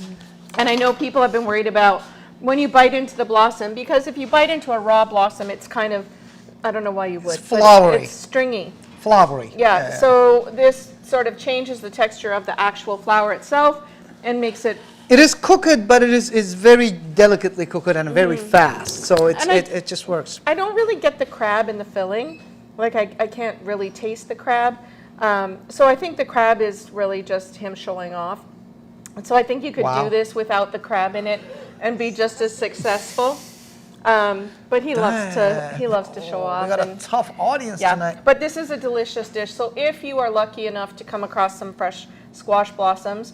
and I know people have been worried about when you bite into the blossom, because if you bite into a raw blossom, it's kind of, I don't know why you would. It's but flowery. It's stringy. Flowery. Yeah, so this sort of changes the texture of the actual flour itself and makes it, It is cooked, but it is very delicately cooked and very fast, so And it just works. I don't really get the crab in the filling. Like I can't really taste the crab. So I think the crab is really just him showing off. And so I think you could Wow. do this without the crab in it and be just as successful. But he loves to show off. We got a and- tough audience yeah, tonight. but this is a delicious dish. So if you are lucky enough to come across some fresh squash blossoms,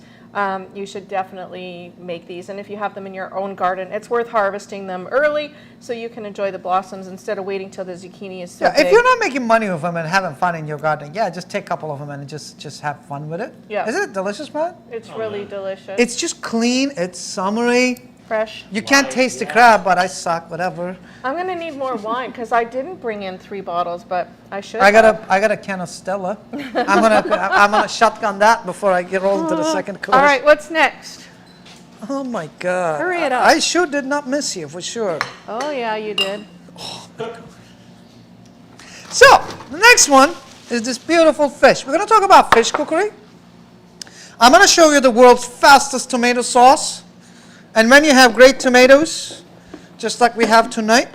you should definitely make these. And if you have them in your own garden, it's worth harvesting them early so you can enjoy the blossoms instead of waiting till the zucchini is so Yeah, big. if you're not making money with them and having fun in your garden, yeah, just take a couple of them and just have fun with it. Yeah. Isn't it delicious, man? It's really delicious. It's just clean, it's summery. fresh. You can't taste the crab, but I suck, whatever. I'm gonna need more wine because I didn't bring in 3 bottles, but I should. I got a can of Stella. I'm gonna shotgun that before I get rolled to the second course. All right, what's next? Oh my God. Hurry it up. I sure did not miss you, for sure. Oh yeah, you did. So, the next one is this beautiful fish. We're going to talk about fish cookery. I'm going to show you the world's fastest tomato sauce. And when you have great tomatoes, just like we have tonight,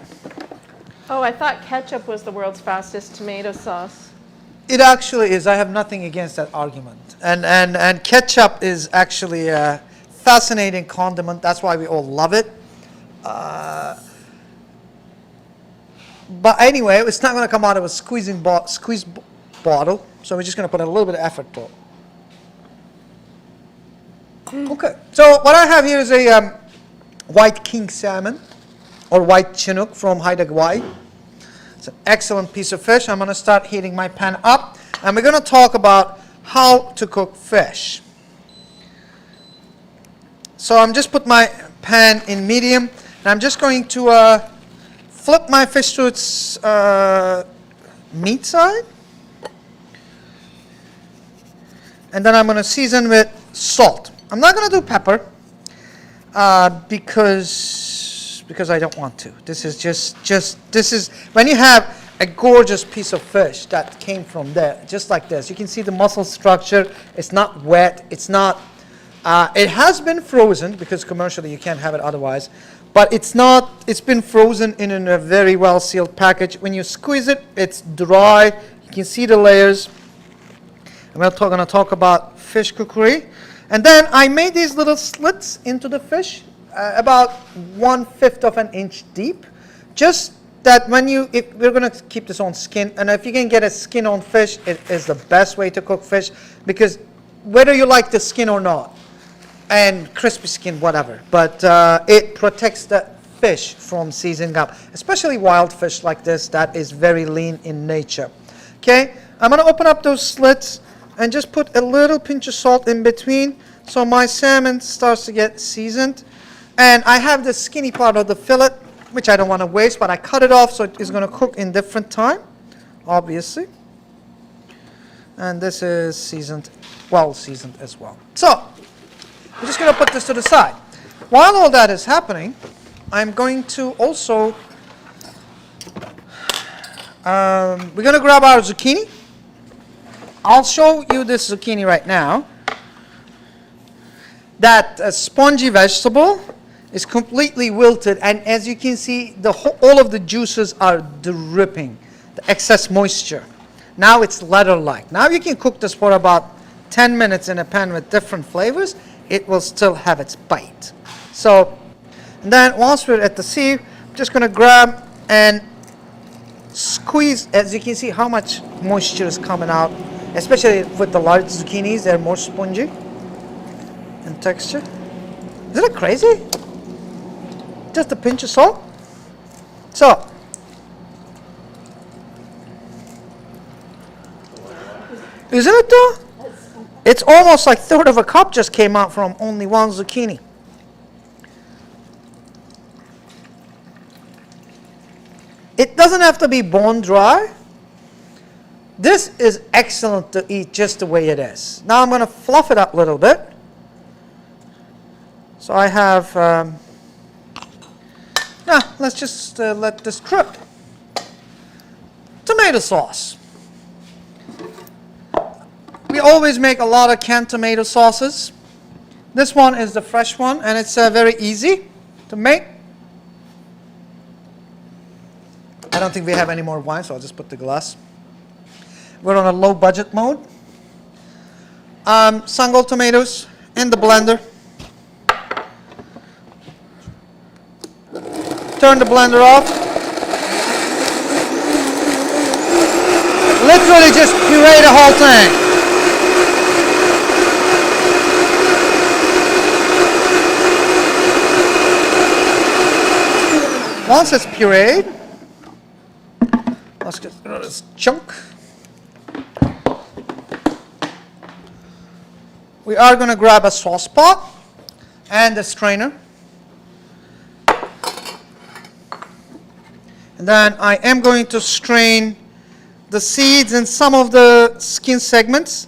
Oh, I thought ketchup was the world's fastest tomato sauce. it actually is. I have nothing against that argument. And ketchup is actually a fascinating condiment. That's why we all love it. But anyway, it's not going to come out of a squeeze bottle. So we're just going to put a little bit of effort to it. Okay, so what I have here is a white king salmon or white chinook from Haida Gwaii. It's an excellent piece of fish. I'm going to start heating my pan up and we're going to talk about how to cook fish. So I'm just put my pan in medium and I'm just going to flip my fish to its meat side. And then I'm going to season with salt. I'm not going to do pepper because I don't want to. This is this is when you have a gorgeous piece of fish that came from there, just like this. You can see the muscle structure. It's not wet. It's not. It has been frozen because commercially you can't have it otherwise. But it's not. It's been frozen in a very well sealed package. When you squeeze it, it's dry. You can see the layers. And we're going to talk about fish cookery. And then I made these little slits into the fish, about 1/5 of an inch deep, just that if we're gonna keep this on skin, and if you can get a skin on fish, it is the best way to cook fish, because whether you like the skin or not, and crispy skin, whatever, but it protects the fish from seasoning up, especially wild fish like this that is very lean in nature. Okay, I'm gonna open up those slits and just put a little pinch of salt in between so my salmon starts to get seasoned. And I have the skinny part of the fillet, which I don't want to waste, but I cut it off so it is going to cook in different time, obviously. And this is seasoned, well seasoned as well. So, we're just going to put this to the side. While all that is happening, I'm going to also, we're going to grab our zucchini. I'll show you this zucchini right now. That spongy vegetable is completely wilted, and as you can see, all of the juices are dripping, the excess moisture. Now it's leather-like. Now you can cook this for about 10 minutes in a pan with different flavors. It will still have its bite. So, and then once we're at the sieve, I'm just going to grab and squeeze. As you can see, how much moisture is coming out, especially with the large zucchinis. They're more spongy in texture. Isn't it crazy? Just a pinch of salt. So, isn't it though? It's almost like third of a cup just came out from only one zucchini. It doesn't have to be bone dry. This is excellent to eat just the way it is. Now I'm going to fluff it up a little bit. So I have, let's just let this drip. Tomato sauce. We always make a lot of canned tomato sauces. This one is the fresh one, and it's very easy to make. I don't think we have any more wine, so I'll just put the glass. We're on a low budget mode. Sungold tomatoes in the blender. Turn the blender off. Literally just puree the whole thing. Once it's pureed, let's get rid of this chunk. We are going to grab a sauce pot and a strainer. And then I am going to strain the seeds and some of the skin segments,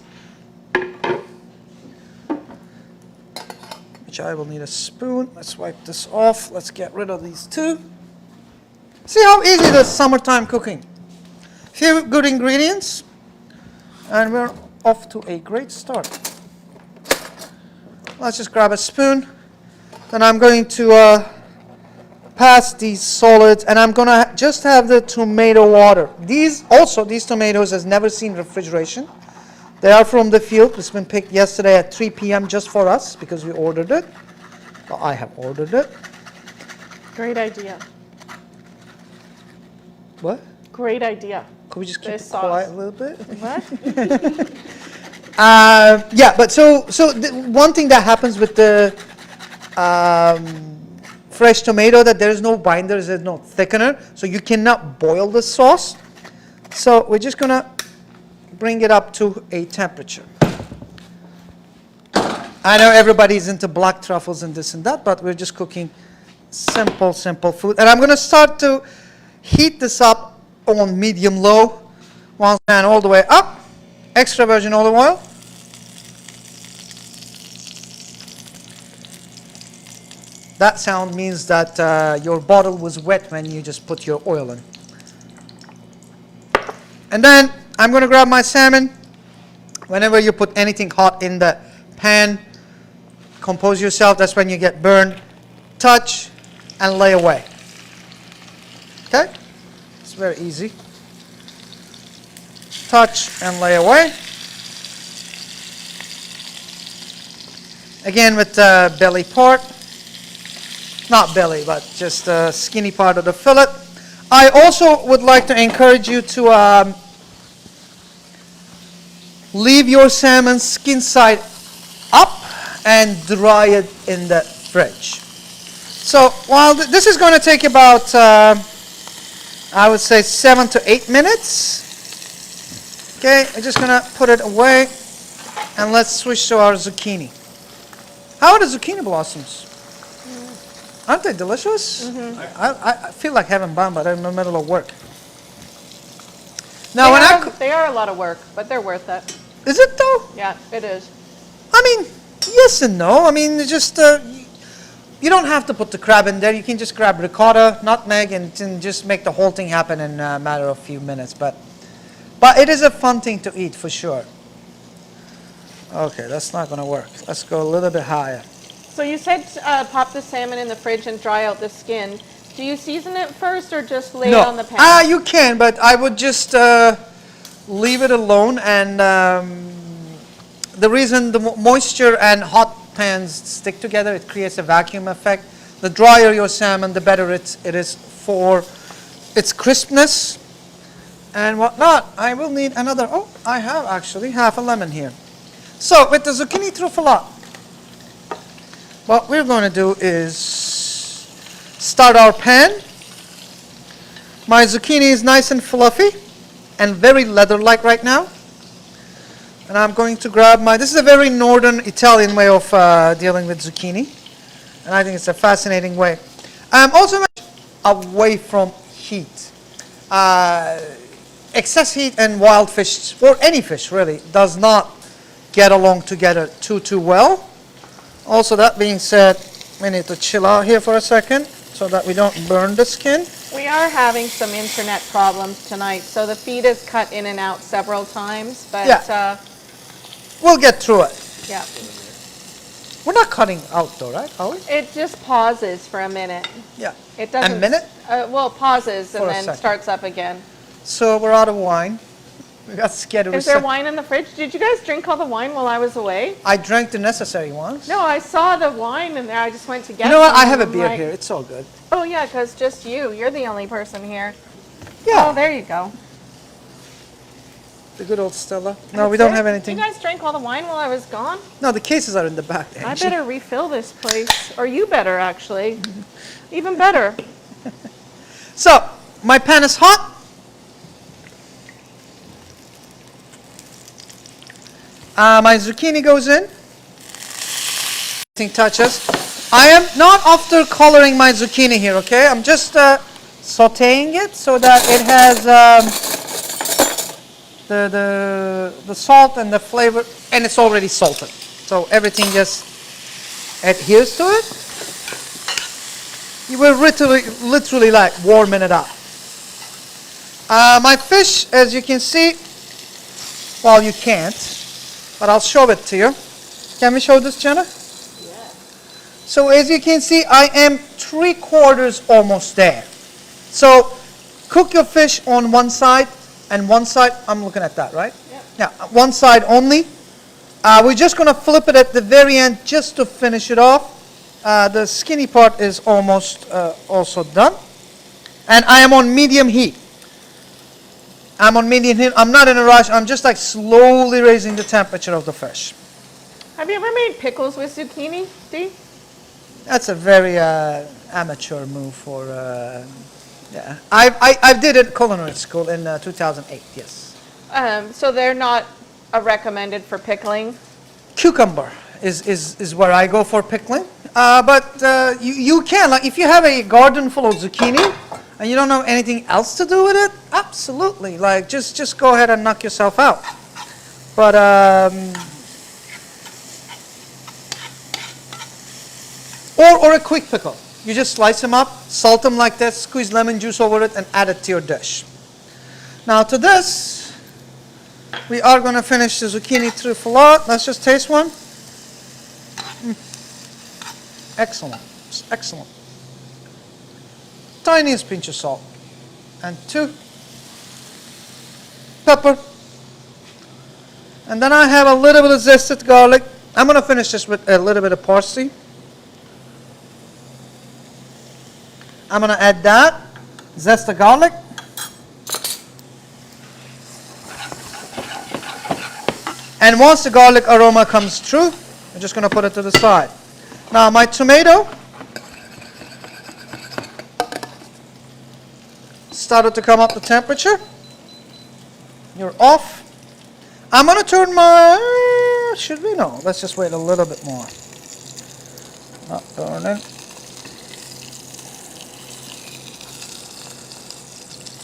which I will need a spoon. Let's wipe this off. Let's get rid of these two. See how easy the summertime cooking. Few good ingredients, and we're off to a great start. Let's just grab a spoon. Then I'm going to pass these solids, and I'm gonna just have the tomato water. These tomatoes has never seen refrigeration. They are from the field. It's been picked yesterday at 3 p.m. just for us because we ordered it. Well, I have ordered it. Great idea. What? Great idea. Could we just keep This it sauce. quiet a little bit? What? Yeah, but so one thing that happens with the fresh tomato, that there's no binders, there's no thickener, so you cannot boil the sauce. So we're just gonna bring it up to a temperature. I know everybody's into black truffles and this and that, but we're just cooking simple food. And I'm gonna start to heat this up on medium-low, once and all the way up. Extra virgin olive oil. That sound means that your bottle was wet when you just put your oil in. And then I'm going to grab my salmon. Whenever you put anything hot in the pan, compose yourself, that's when you get burned. Touch and lay away. Okay? It's very easy. Touch and lay away. Again with the belly part. Not belly, but just the skinny part of the fillet. I also would like to encourage you to leave your salmon skin side up and dry it in the fridge. So while this is going to take about, I would say 7 to 8 minutes. Okay, I'm just going to put it away and let's switch to our zucchini. How are the zucchini blossoms? Aren't they delicious? Mm-hmm. I feel like having bomb, but I'm in the middle of work. Now, they are a lot of work, but they're worth it. Is it though? Yeah, it is. I mean, yes and no. I mean, it's just you don't have to put the crab in there. You can just grab ricotta, nutmeg, and just make the whole thing happen in a matter of a few minutes. But it is a fun thing to eat for sure. Okay, that's not going to work. Let's go a little bit higher. So you said pop the salmon in the fridge and dry out the skin. Do you season it first or just lay it on the pan? You can, but I would just leave it alone. And the reason the moisture and hot pans stick together, it creates a vacuum effect. The drier your salmon, the better it is for its crispness and whatnot. I will need another, I have actually half a lemon here. So with the zucchini Trifolati, what we're going to do is start our pan. My zucchini is nice and fluffy and very leather-like right now. And I'm going to grab this is a very northern Italian way of dealing with zucchini. And I think it's a fascinating way. Also away from heat. Excess heat and wild fish, or any fish really, does not get along together too well. Also, that being said, we need to chill out here for a second so that we don't burn the skin. We are having some internet problems tonight, so the feed is cut in and out several times, but we'll get through it. Yeah. We're not cutting out though, right? Are we? It just pauses for a minute. Yeah. It doesn't. A minute? Well, pauses and For a then second. starts up again. So we're out of wine. We got scared of Is there wine in the fridge? Did you guys drink all the wine while I was away? I drank the necessary ones. No, I saw the wine in there. I just went to get You know what? some, I have a and I'm beer like, here. It's all good. Oh, yeah, because just you. You're the only person here. Yeah. Oh, there you go. The good old Stella. No, we don't have anything. You guys drank all the wine while I was gone? No, the cases are in the back. I Angie. better refill this place. Or you better, actually. Even better. So, my pan is hot. My zucchini goes in. Touches. I am not after coloring my zucchini here, okay? I'm just sauteing it so that it has the salt and the flavor, and it's already salted. So everything just adheres to it. You will literally like warming it up. My fish, as you can see, well, you can't. But I'll show it to you. Can we show this, Jenna? Yes. So as you can see, I am 3/4 almost there. So cook your fish on one side and one side. I'm looking at that, right? Yep. Yeah. One side only. We're just going to flip it at the very end just to finish it off. The skinny part is almost also done. And I am on medium heat. I'm on medium heat. I'm not in a rush. I'm just like slowly raising the temperature of the fish. Have you ever made pickles with zucchini, Dee? That's a very amateur move for, yeah. I did it at culinary school in 2008, yes. So they're not recommended for pickling? Cucumber is where I go for pickling. But you can, like if you have a garden full of zucchini, and you don't know anything else to do with it, absolutely. Like, just go ahead and knock yourself out. But, or a quick pickle. You just slice them up, salt them like this, squeeze lemon juice over it, and add it to your dish. Now to this, we are going to finish the zucchini Trifolati. Let's just taste one. Excellent. Excellent. Tiniest pinch of salt. And 2 pepper. And then I have a little bit of zested garlic. I'm going to finish this with a little bit of parsley. I'm going to add that. zest the garlic. And once the garlic aroma comes through, I'm just going to put it to the side. Now my tomato started to come up to temperature. You're off. I'm going to turn my, should we? No, let's just wait a little bit more. Not burning.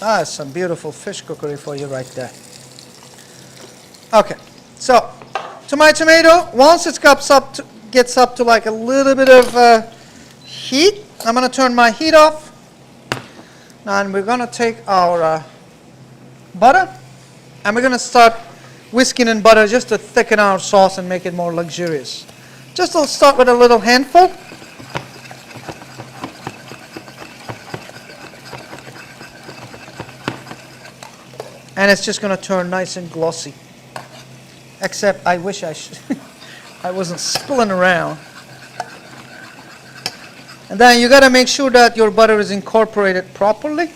Ah, some beautiful fish cookery for you right there. Okay, so to my tomato, once it gets up to like a little bit of heat, I'm going to turn my heat off. Now, and we're going to take our butter, and we're going to start whisking in butter just to thicken our sauce and make it more luxurious. Just to start with a little handful. And it's just going to turn nice and glossy. Except I wish I wasn't spilling around. And then you got to make sure that your butter is incorporated properly.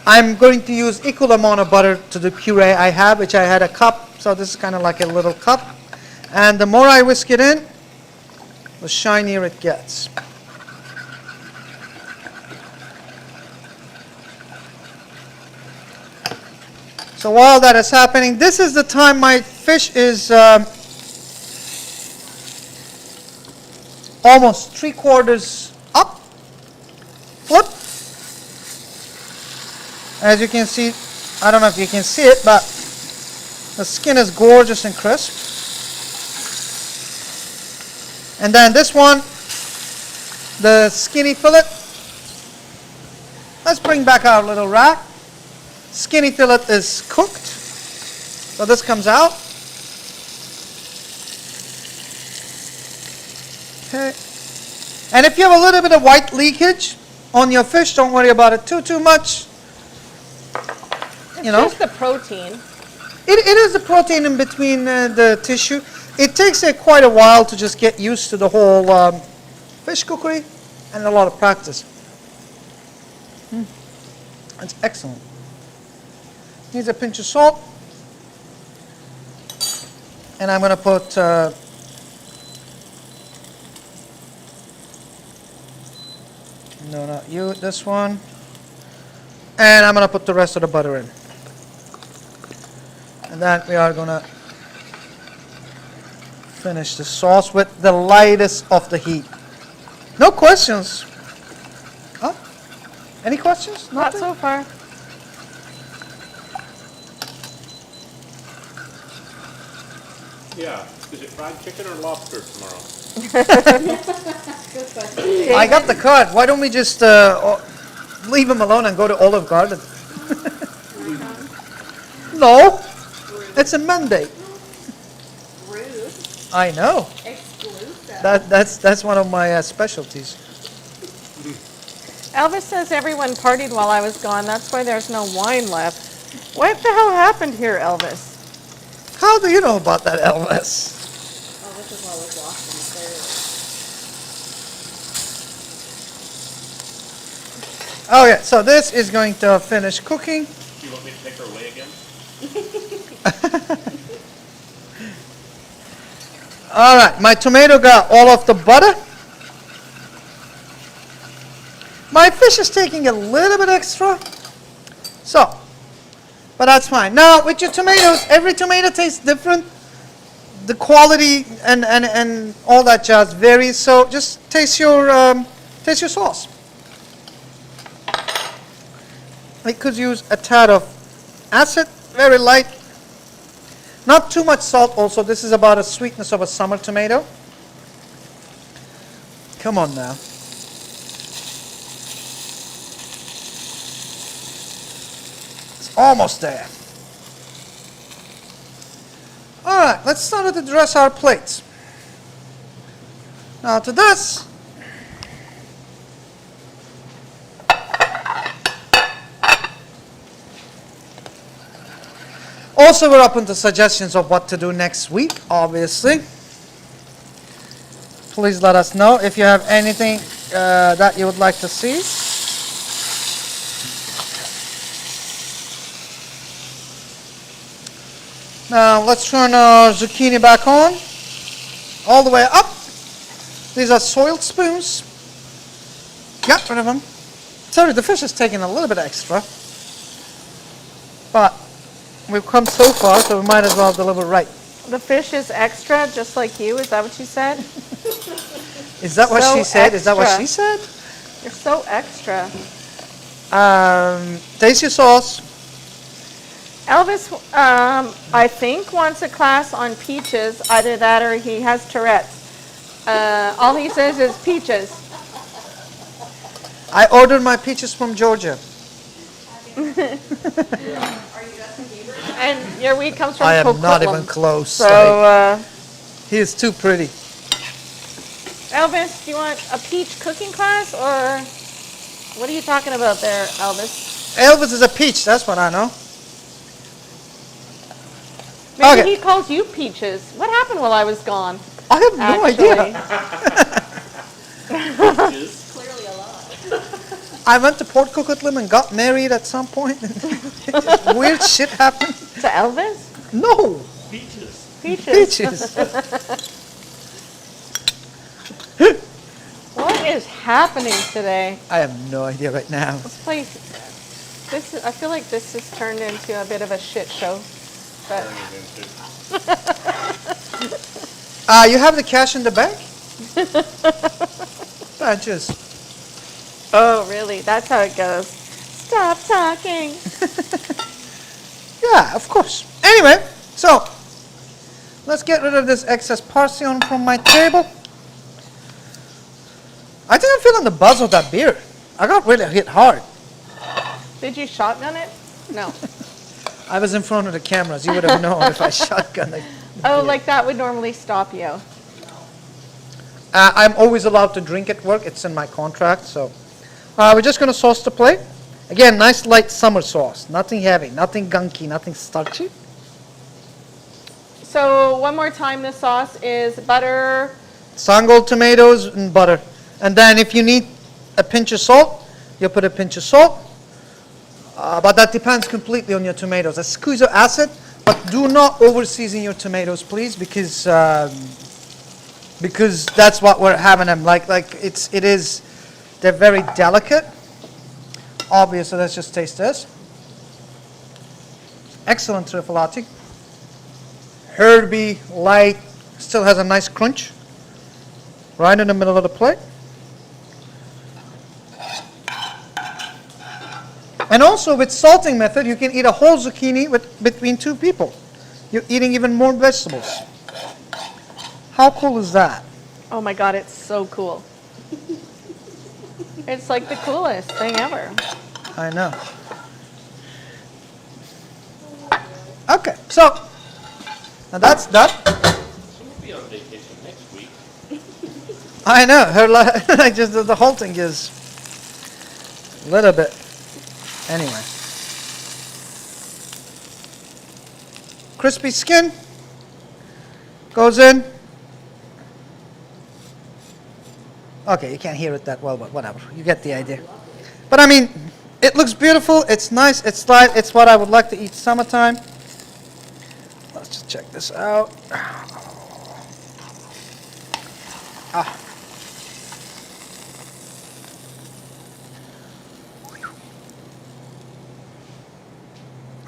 I'm going to use equal amount of butter to the puree I have, which I had a cup. So this is kind of like a little cup. And the more I whisk it in, the shinier it gets. So while that is happening, this is the time my fish is almost 3/4 up. Flip. As you can see, I don't know if you can see it, but the skin is gorgeous and crisp. And then this one, the skinny fillet. Let's bring back our little rack. Skinny fillet is cooked, so this comes out. Okay. And if you have a little bit of white leakage on your fish, don't worry about it too much. It's just the protein. It is the protein in between the tissue. It takes quite a while to just get used to the whole fish cookery and a lot of practice. It's excellent. Needs a pinch of salt. And I'm going to put no, not you, this one. And I'm going to put the rest of the butter in. And then we are going to finish the sauce with the lightest of the heat. No questions. Huh? Any questions? Not Nothing? so far. Yeah. Is it fried chicken or lobster tomorrow? I got the card. Why don't we just leave him alone and go to Olive Garden? No. It's a mandate. Rude. I know. Exclusive. That's one of my specialties. Elvis says everyone partied while I was gone. That's why there's no wine left. What the hell happened here, Elvis? How do you know about that, Elvis? Oh, this is always lost in the third. Oh yeah, so this is going to finish cooking. Do you want me to take her away again? All right, my tomato got all of the butter. My fish is taking a little bit extra. So, but that's fine. Now, with your tomatoes, every tomato tastes different. The quality and all that jazz varies. So just taste your sauce. I could use a tad of acid, very light. Not too much salt also. This is about the sweetness of a summer tomato. Come on now. It's almost there. All right, let's start to dress our plates. Now to this, also we're open to suggestions of what to do next week, obviously. Please let us know if you have anything that you would like to see. Now let's turn our zucchini back on, all the way up. These are soiled spoons. Get rid of them. Sorry, the fish is taking a little bit extra, but we've come so far, so we might as well deliver right. The fish is extra, just like you. Is that what you said? Is that what So she said? Is that what extra. she said? You're so extra. Taste your sauce. Elvis, I think, wants a class on peaches. Either that or he has Tourette's. All he says is peaches. I ordered my peaches from Georgia. Are you Justin Bieber? And your wheat comes from I am not Coquitlam. even close. So, He is too pretty. Elvis, do you want a peach cooking class, or what are you talking about there, Elvis? Elvis is a peach, that's what I know. Maybe Okay. he calls you peaches. What happened while I was gone? I have no Actually, idea. Clearly a lot. I went to Port Coquitlam and got married at some point. And weird shit happened. to Elvis? No, Peaches. Peaches. peaches. What is happening today? I have no idea right now. This place, I feel like this has turned into a bit of a shit show. But You have the cash in the bank? Just. oh, really? That's how it goes. Stop talking. Yeah, of course. Anyway, so let's get rid of this excess parsley from my table. I think I'm feeling the buzz of that beer. I got really hit hard. Did you shotgun it? No. I was in front of the cameras. You would have known if I shotgun it. Oh, like that would normally stop you. I'm always allowed to drink at work. It's in my contract. So we're just going to sauce the plate. Again, nice light summer sauce. Nothing heavy, nothing gunky, nothing starchy. So one more time, the sauce is butter. Sungold tomatoes and butter. And then if you need a pinch of salt, you put a pinch of salt. But that depends completely on your tomatoes. A squeeze of acid, but do not over season your tomatoes, please, because that's what we're having them. They're very delicate. Obviously, let's just taste this. Excellent Trifolati. Herby, light, still has a nice crunch. Right in the middle of the plate. And also with salting method, you can eat a whole zucchini between two people. You're eating even more vegetables. How cool is that? Oh my God, it's so cool. It's like the coolest thing ever. I know. Okay, so now that's done. We'll be on vacation next week. I know. The whole thing is a little bit. Anyway. Crispy skin goes in. Okay, you can't hear it that well, but whatever. You get the idea. But I mean, it looks beautiful. It's nice. It's light. It's what I would like to eat summertime. Let's just check this out. Ah.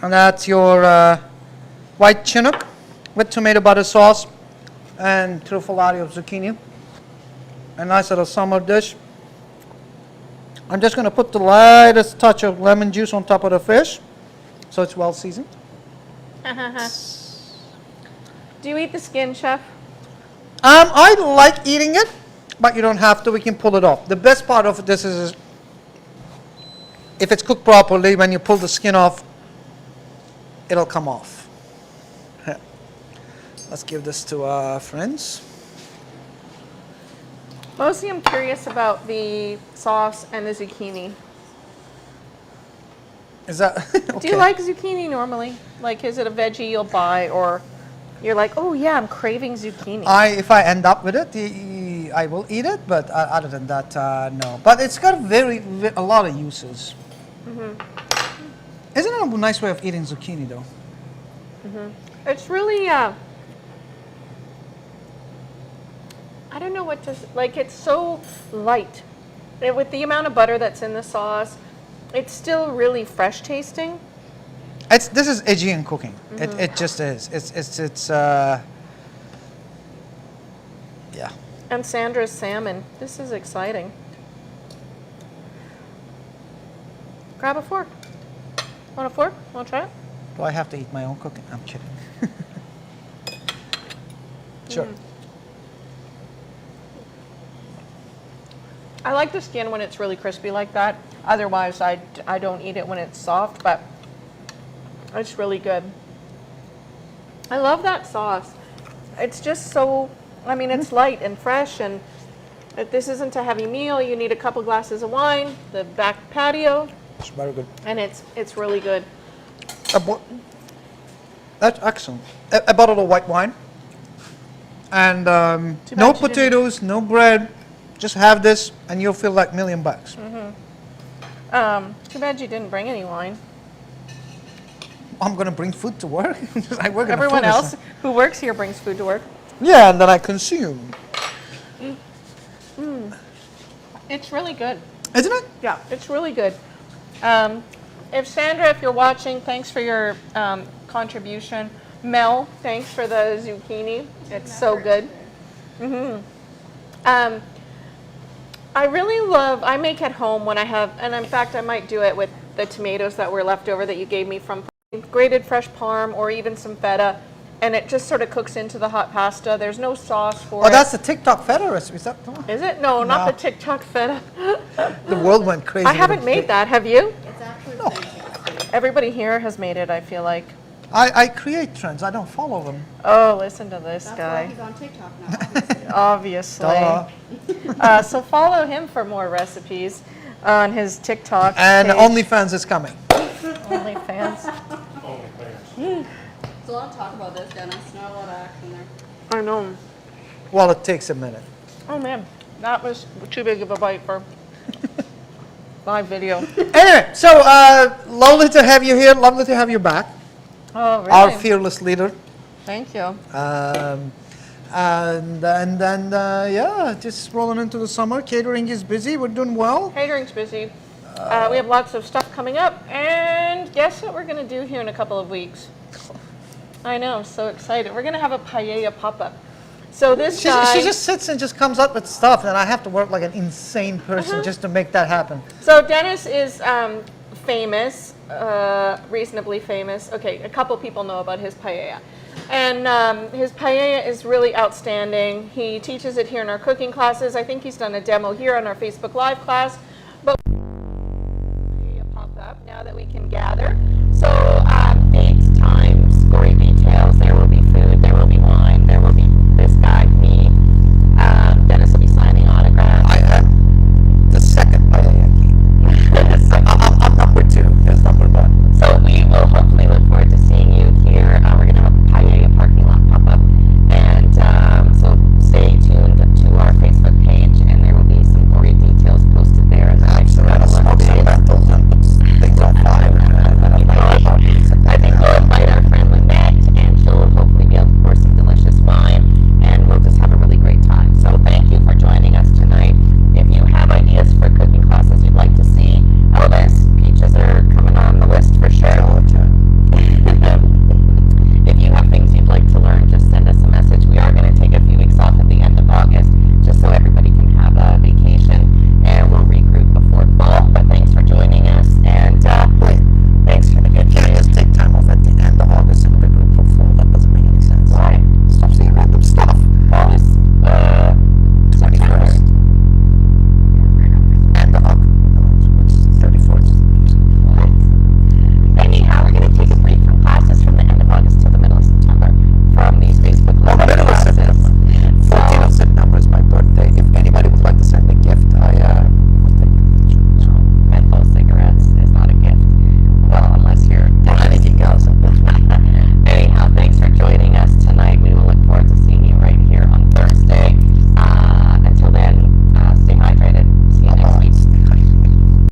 And that's your white Chinook with tomato butter sauce and Trifolati of zucchini. A nice little summer dish. I'm just going to put the lightest touch of lemon juice on top of the fish, so it's well seasoned. Do you eat the skin, Chef? I like eating it, but you don't have to. We can pull it off. The best part of this is if it's cooked properly, when you pull the skin off, it'll come off. Let's give this to our friends. Mostly I'm curious about the sauce and the zucchini. Is that okay? Do you like zucchini normally? Like, is it a veggie you'll buy, or you're like, oh yeah, I'm craving zucchini? If I end up with it, I will eat it, but other than that, no. But it's got a lot of uses. Isn't it a nice way of eating zucchini, though? It's really, I don't know what to, like, it's so light. With the amount of butter that's in the sauce, it's still really fresh tasting. This is Aegean cooking. It just is. It's yeah. And Sandra's salmon. This is exciting. Grab a fork. Want a fork? Want to try it? Do I have to eat my own cooking? I'm kidding. Sure. I like the skin when it's really crispy like that. Otherwise, I don't eat it when it's soft, but it's really good. I love that sauce. It's just so, I mean, it's light and fresh, and this isn't a heavy meal. You need a couple glasses of wine, the back patio, It's very good. and it's really good. That's excellent. A bottle of white wine. And bad no you didn't- potatoes, no bread. Just have this, and you'll feel like $1,000,000. Too bad you didn't bring any wine. I'm gonna bring food to work. I work in a Everyone food else who works here brings food to work. Yeah, and then I consume. It's really good. Isn't it? Yeah, it's really good. If you're watching, thanks for your contribution. Mel, thanks for the zucchini. It's so good. I really love, I make at home when I have, and in fact I might do it with the tomatoes that were left over that you gave me from grated fresh parm or even some feta, and it just sort of cooks into the hot pasta. There's no sauce for it. Oh, that's the TikTok feta recipe. Is that? Is it? No, not No. the TikTok feta. The world went crazy. I haven't made that, have you? It's actually fantastic. Everybody here has made it, I feel like. I create trends. I don't follow them. Oh, listen to this That's why guy. he's on TikTok now, obviously. Obviously. Duh. So follow him for more recipes on his TikTok And page. OnlyFans is coming. OnlyFans. OnlyFans. There's a lot of talk about this, Dennis. Not a lot of action there. I know. Well, it takes a minute. Oh man, that was too big of a bite for my video. Anyway, so lovely to have you here. Lovely to have you back. Oh, really? Our fearless leader. Thank you. And then, yeah, just rolling into the summer. Catering is busy. We're doing well. Catering's busy. We have lots of stuff coming up, and guess what we're going to do here in a couple of weeks? I know, I'm so excited. We're going to have a paella pop-up. So this guy... She just sits and just comes up with stuff, and I have to work like an insane person just to make that happen. So Dennis is famous, reasonably famous. Okay, a couple people know about his paella. And his paella is really outstanding. He teaches it here in our cooking classes. I think he's done a demo here on our Facebook Live class.